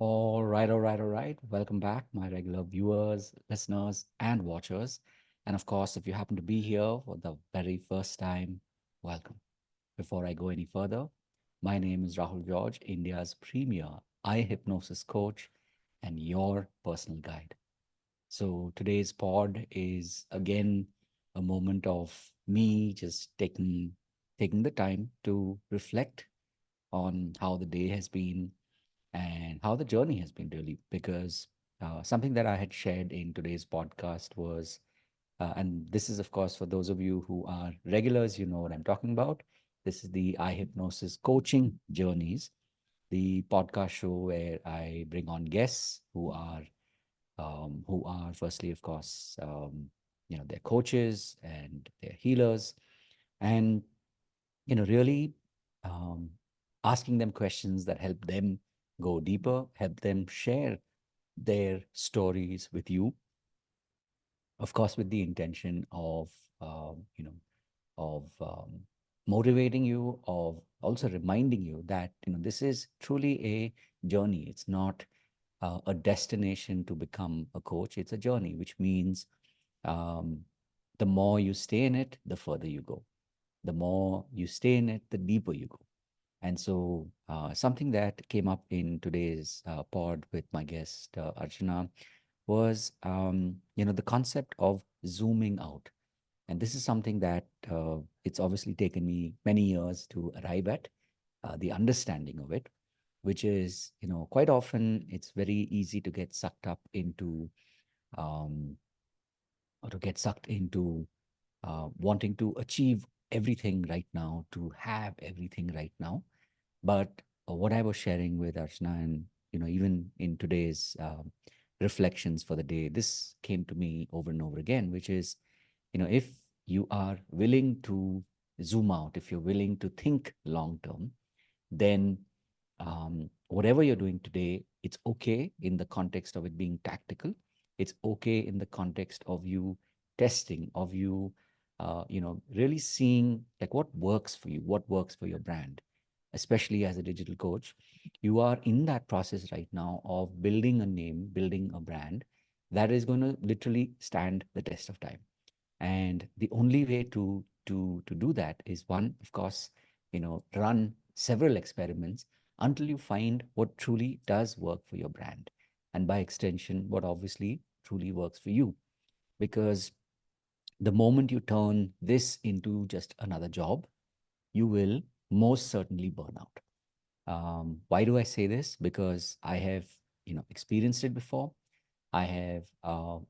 All right. Welcome back, my regular viewers, listeners, and watchers. And of course, if you happen to be here for the very first time, welcome. Before I go any further, my name is Rahul George, India's premier eye hypnosis coach and your personal guide. So today's pod is again a moment of me just taking the time to reflect on how the day has been and how the journey has been really because something that I had shared in today's podcast was and this is of course for those of you who are regulars, you know what I'm talking about. This is the eye hypnosis coaching journeys, the podcast show where I bring on guests who are firstly of course they're coaches and they're healers, and really um, asking them questions that help them go deeper, help them share their stories with you, of course, with the intention of, of motivating you, of also reminding you that, this is truly a journey. It's not a destination to become a coach. It's a journey, which means um, the more you stay in it, the further you go. The more you stay in it, the deeper you go. And so, something that came up in today's pod with my guest Archana was, the concept of zooming out. And this is something that it's obviously taken me many years to arrive at the understanding of it, which is, quite often it's very easy to get sucked up into um, or to get sucked into wanting to achieve everything right now, to have everything right now. But what I was sharing with Archana, and even in today's reflections for the day, this came to me over and over again, which is, if you are willing to zoom out, if you're willing to think long term, then whatever you're doing today, it's okay in the context of it being tactical. It's okay in the context of you testing, of you, really seeing like what works for you, what works for your brand, especially as a digital coach. You are in that process right now of building a name, building a brand that is going to literally stand the test of time. And the only way to do that is, one, of course, run several experiments until you find what truly does work for your brand, and by extension what obviously truly works for you. Because the moment you turn this into just another job, you will most certainly burn out. Why do I say this? Because I have, experienced it before. I have,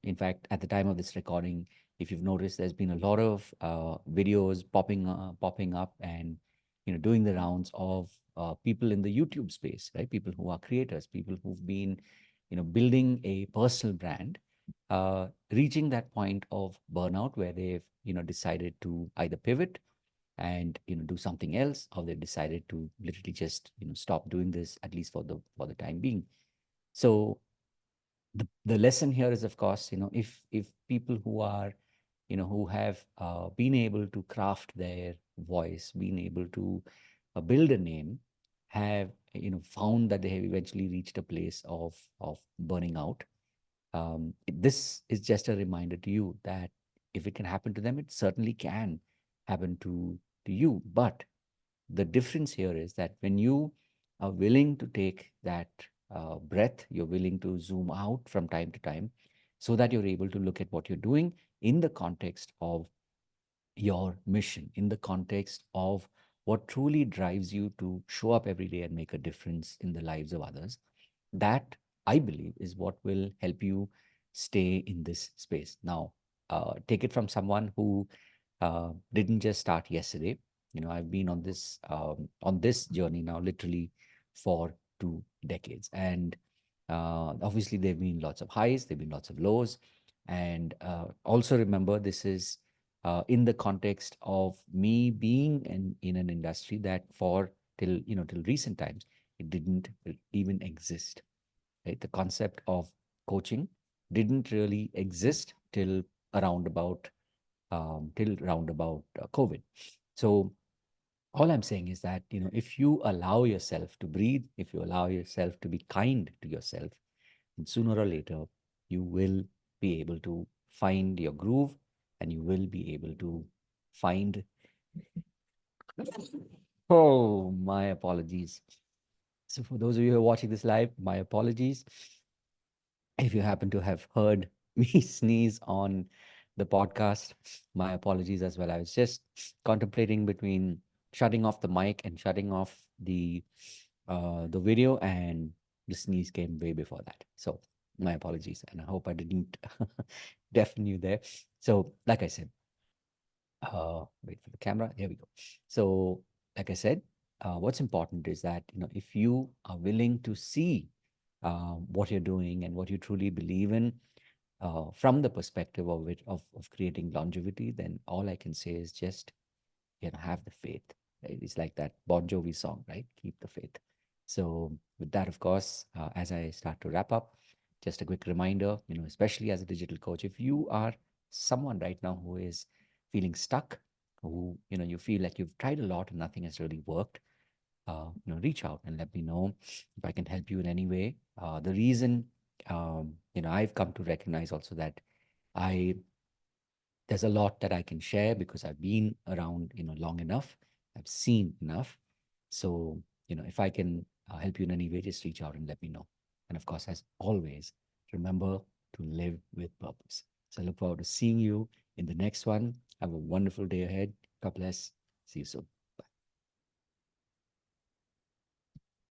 in fact, at the time of this recording, if you've noticed, there's been a lot of videos popping up, and doing the rounds of people in the YouTube space, right? People who are creators, people who've been, building a personal brand, reaching that point of burnout where they've, decided to either pivot and do something else, or they decided to literally just stop doing this, at least for the time being. So the lesson here is, of course, if people who are, who have been able to craft their voice, been able to build a name, have found that they have eventually reached a place of burning out. This is just a reminder to you that if it can happen to them, it certainly can happen to you. But the difference here is that when you are willing to take that breath, you're willing to zoom out from time to time so that you're able to look at what you're doing in the context of your mission, in the context of what truly drives you to show up every day and make a difference in the lives of others. That, I believe, is what will help you stay in this space. Now, take it from someone who didn't just start yesterday. I've been on this journey now literally for 2 decades, and obviously there've been lots of highs, there've been lots of lows, and also remember, this is in the context of me being in an industry that for till recent times it didn't even exist, right? The concept of coaching didn't really exist around about COVID. So All I'm saying is that, if you allow yourself to breathe, if you allow yourself to be kind to yourself, and sooner or later, you will be able to find your groove, and you will be able to find. Oh, my apologies. So, for those of you who are watching this live, my apologies. If you happen to have heard me sneeze on the podcast, my apologies as well. I was just contemplating between shutting off the mic and shutting off the video, and the sneeze came way before that. So my apologies, and I hope I didn't deafen you there. So, like I said, wait for the camera. Here we go. So, like I said, what's important is that, if you are willing to see what you're doing and what you truly believe in, from the perspective of creating longevity, then all I can say is just, have the faith. Right? It's like that Bon Jovi song, right? Keep the faith. So, with that, of course, as I start to wrap up, just a quick reminder, especially as a digital coach, if you are someone right now who is feeling stuck, who, you feel like you've tried a lot and nothing has really worked, reach out and let me know if I can help you in any way. The reason, I've come to recognize also that I there's a lot that I can share because I've been around, long enough. I've seen enough. So, if I can help you in any way, just reach out and let me know. And of course, as always, remember to live with purpose. So I look forward to seeing you in the next one. Have a wonderful day ahead. God bless. See you soon.